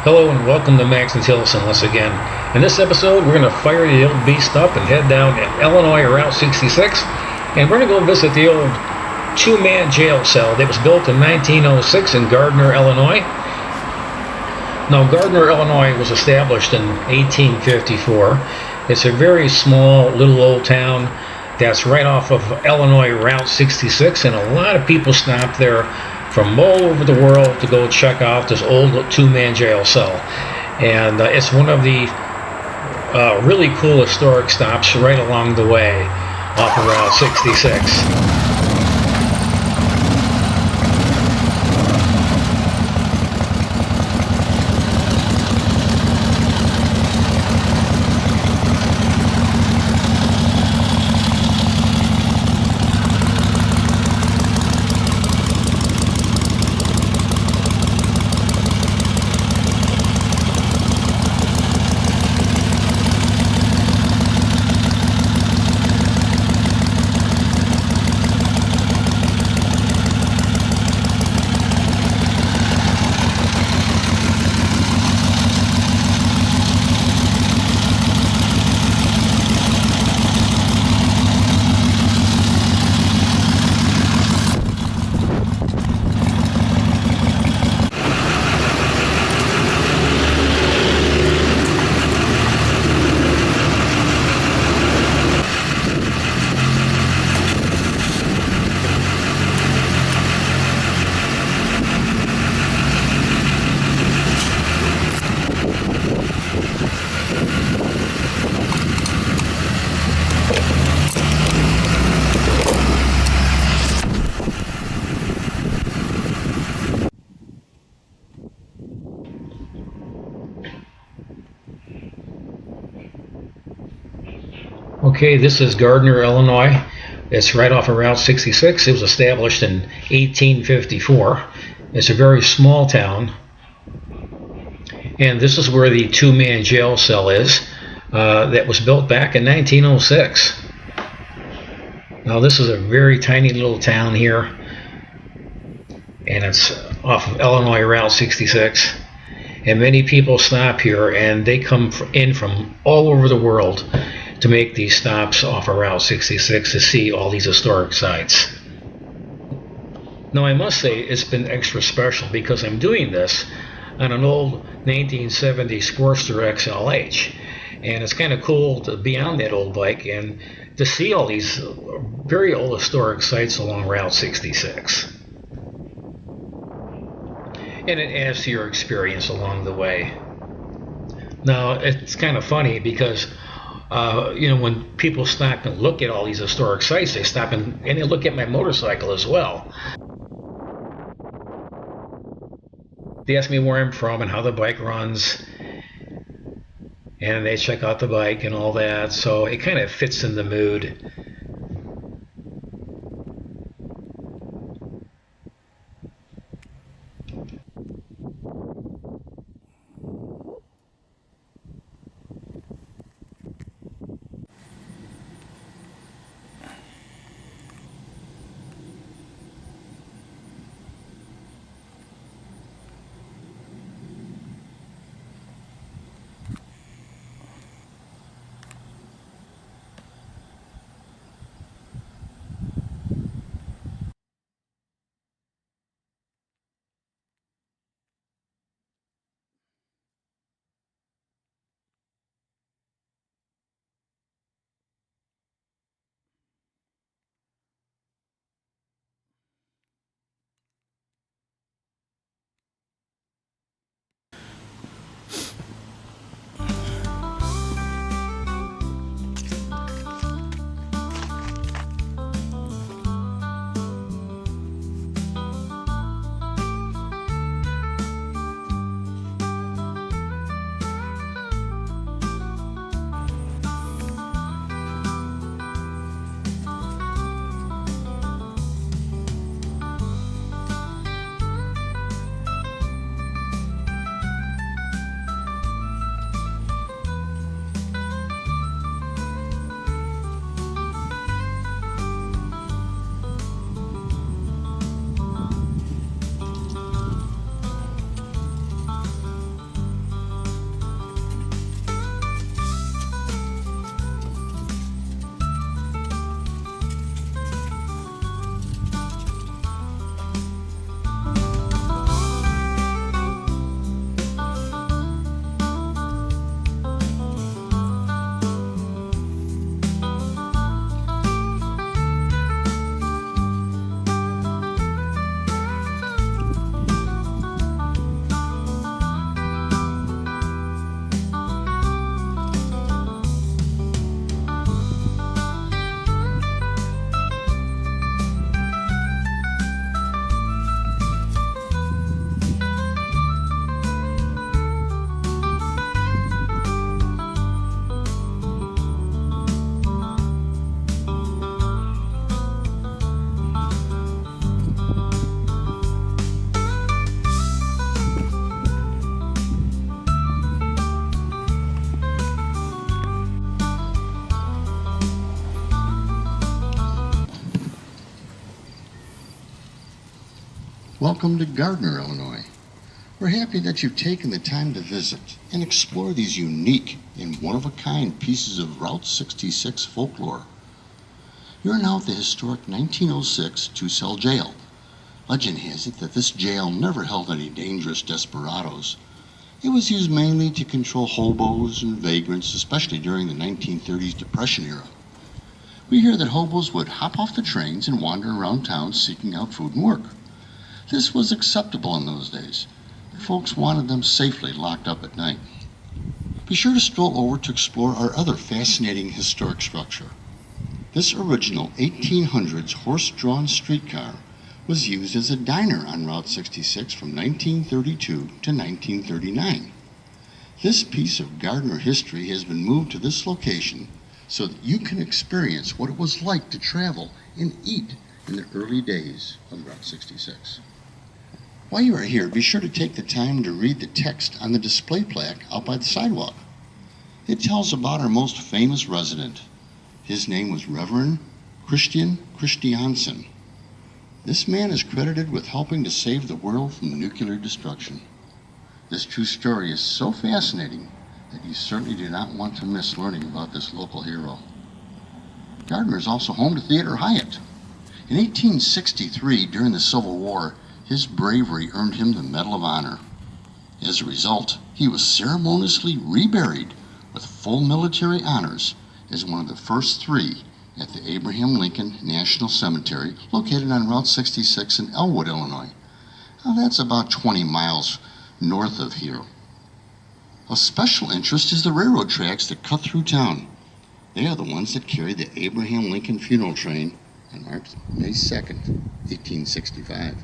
Hello and welcome to Max and Tilson once again. In this episode, we're going to fire the old beast up and head down to Illinois Route 66, and we're going to go visit the old two-man jail cell that was built in 1906 in Gardner, Illinois. Now, Gardner, Illinois was established in 1854. It's a very small little old town that's right off of Illinois Route 66, and a lot of people stop there from all over the world to go check out this old two-man jail cell. And it's one of the really cool historic stops right along the way off of Route 66. Okay, this is Gardner, Illinois. It's right off of Route 66. It was established in 1854. It's a very small town. And this is where the two-man jail cell is that was built back in 1906. Now, this is a very tiny little town here, and it's off of Illinois Route 66. And many people stop here, and they come in from all over the world to make these stops off of Route 66 to see all these historic sites. Now, I must say it's been extra special because I'm doing this on an old 1970 Sportster XLH, and it's kind of cool to be on that old bike and to see all these very old historic sites along Route 66. And it adds to your experience along the way. Now, it's kind of funny because when people stop and look at all these historic sites, they stop and they look at my motorcycle as well. They ask me where I'm from and how the bike runs, and they check out the bike and all that, so it kind of fits in the mood. Welcome to Gardner, Illinois. We're happy that you've taken the time to visit and explore these unique and one-of-a-kind pieces of Route 66 folklore. You're now at the historic 1906 two-cell jail. Legend has it that this jail never held any dangerous desperados. It was used mainly to control hobos and vagrants, especially during the 1930s Depression era. We hear that hobos would hop off the trains and wander around town seeking out food and work. This was acceptable in those days. Folks wanted them safely locked up at night. Be sure to stroll over to explore our other fascinating historic structure. This original 1800s horse-drawn streetcar was used as a diner on Route 66 from 1932 to 1939. This piece of Gardner history has been moved to this location so that you can experience what it was like to travel and eat in the early days of Route 66. While you are here, be sure to take the time to read the text on the display plaque out by the sidewalk. It tells about our most famous resident. His name was Reverend Christian Christiansen. This man is credited with helping to save the world from nuclear destruction. This true story is so fascinating that you certainly do not want to miss learning about this local hero. Gardner is also home to Theater Hyatt. In 1863, during the Civil War, his bravery earned him the Medal of Honor. As a result, he was ceremoniously reburied with full military honors as one of the first three at the Abraham Lincoln National Cemetery located on Route 66 in Elwood, Illinois. Now, that's about 20 miles north of here. Of special interest is the railroad tracks that cut through town. They are the ones that carry the Abraham Lincoln funeral train on May 2nd, 1865.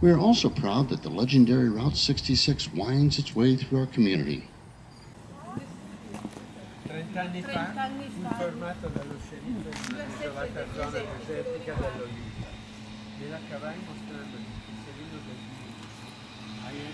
We are also proud that the legendary Route 66 winds its way through our community. 30 anni fa fu fermato dallo sceriffo in un'isolata zona desertica dell'Olio. Me la cavai mostrando il serino del video.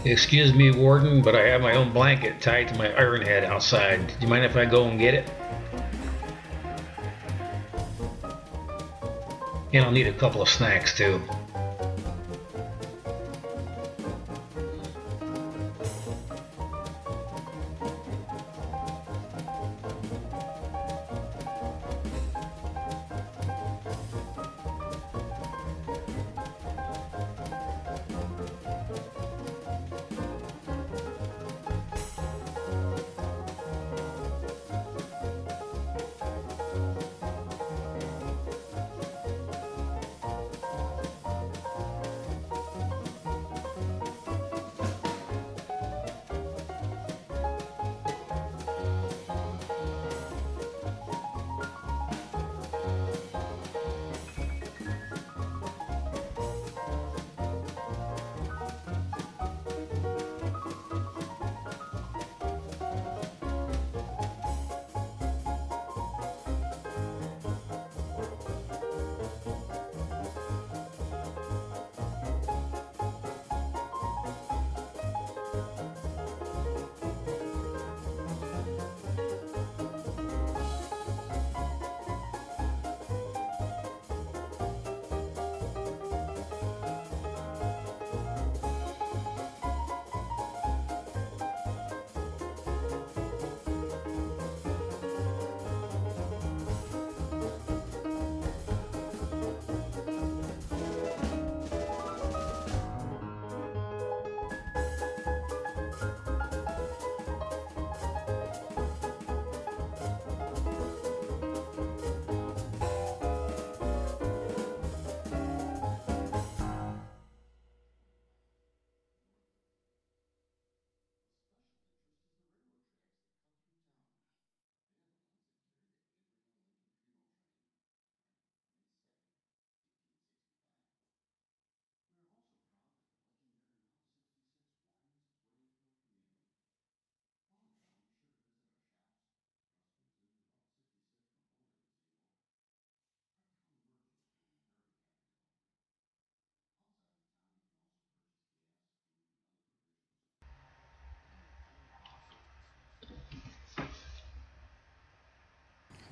Excuse me, Warden, but I have my own blanket tied to my Ironhead outside. Do you mind if I go and get it? And I'll need a couple of snacks too.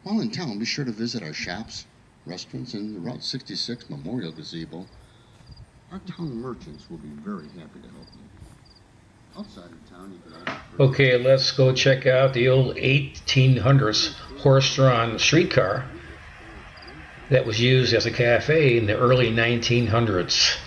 While in town, be sure to visit our shops, restaurants, and the Route 66 Memorial Gazebo. Our town merchants will be very happy to help you. Outside of town, you can also... Okay, let's go check out the old 1800s horse-drawn streetcar that was used as a cafe in the early 1900s.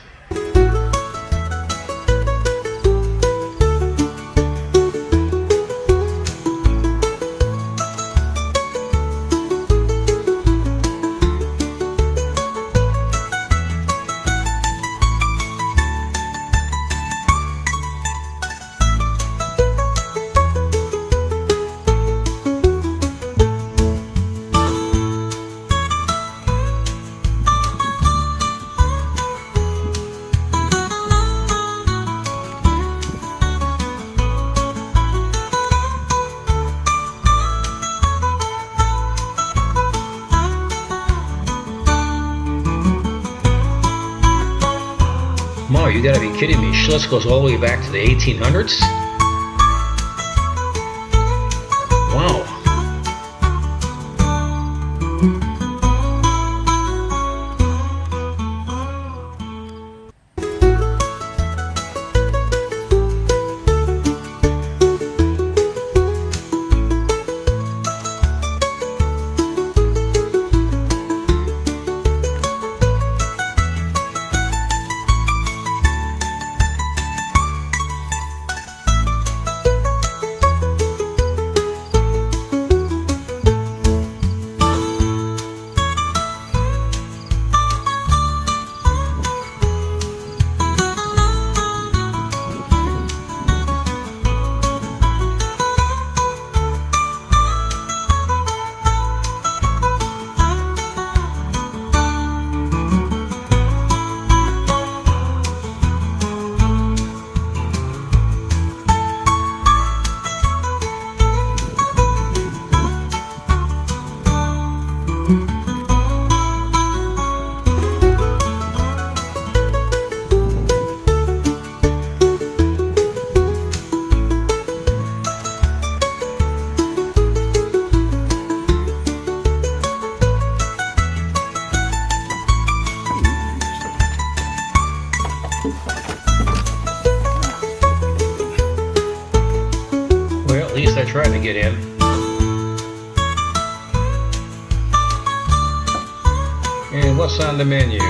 Mo, you gotta be kidding me. Schlitz goes all the way back to the 1800s? Wow. get in. And what's on the menus?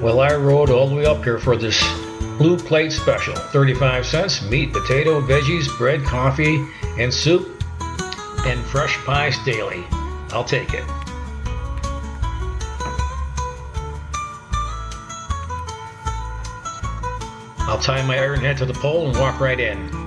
Well, I rode all the way up here for this blue plate special. 35 cents, meat, potato, veggies, bread, coffee, and soup, and fresh pies daily. I'll take it. I'll tie my Ironhead to the pole and walk right in.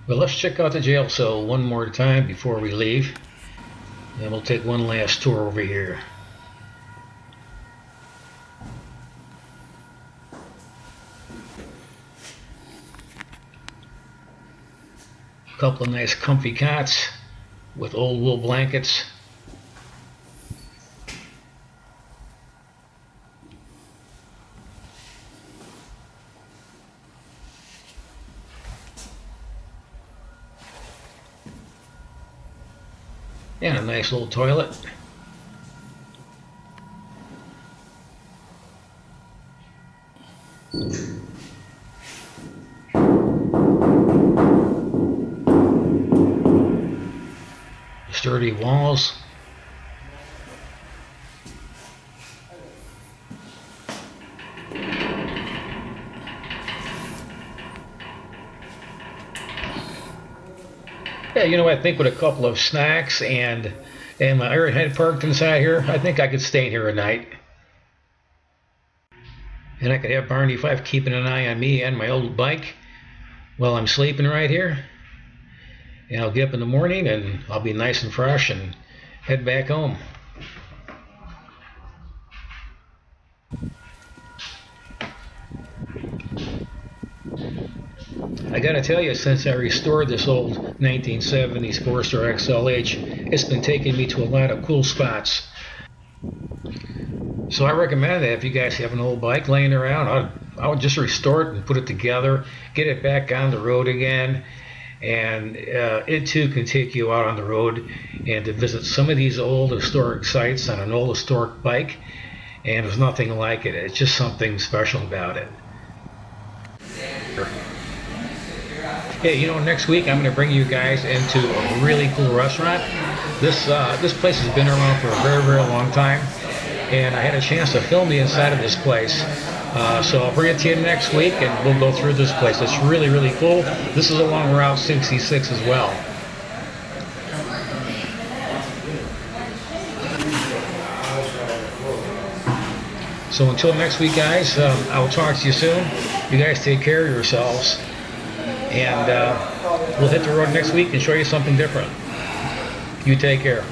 Well, let's check out the jail cell one more time before we leave. And we'll take one last tour over here. A couple of nice comfy cots with old wool blankets. And a nice little toilet. Sturdy walls. Yeah, you know, I think with a couple of snacks and my Ironhead parked inside here, I think I could stay here a night. And I could have Barney Fife keeping an eye on me and my old bike while I'm sleeping right here. And I'll get up in the morning and I'll be nice and fresh and head back home. I gotta tell you, since I restored this old 1970 Sportster XLH, it's been taking me to a lot of cool spots. So I recommend that if you guys have an old bike laying around, I would just restore it and put it together, get it back on the road again, and it too can take you out on the road and to visit some of these old historic sites on an old historic bike, and there's nothing like it. It's just something special about it. Hey, you know, next week I'm going to bring you guys into a really cool restaurant. This place has been around for a very, very long time, and I had a chance to film the inside of this place. So I'll bring it to you next week, and we'll go through this place. It's really, really cool. This is along Route 66 as well. So until next week, guys, I will talk to you soon. You guys take care of yourselves, and we'll hit the road next week and show you something different. You take care.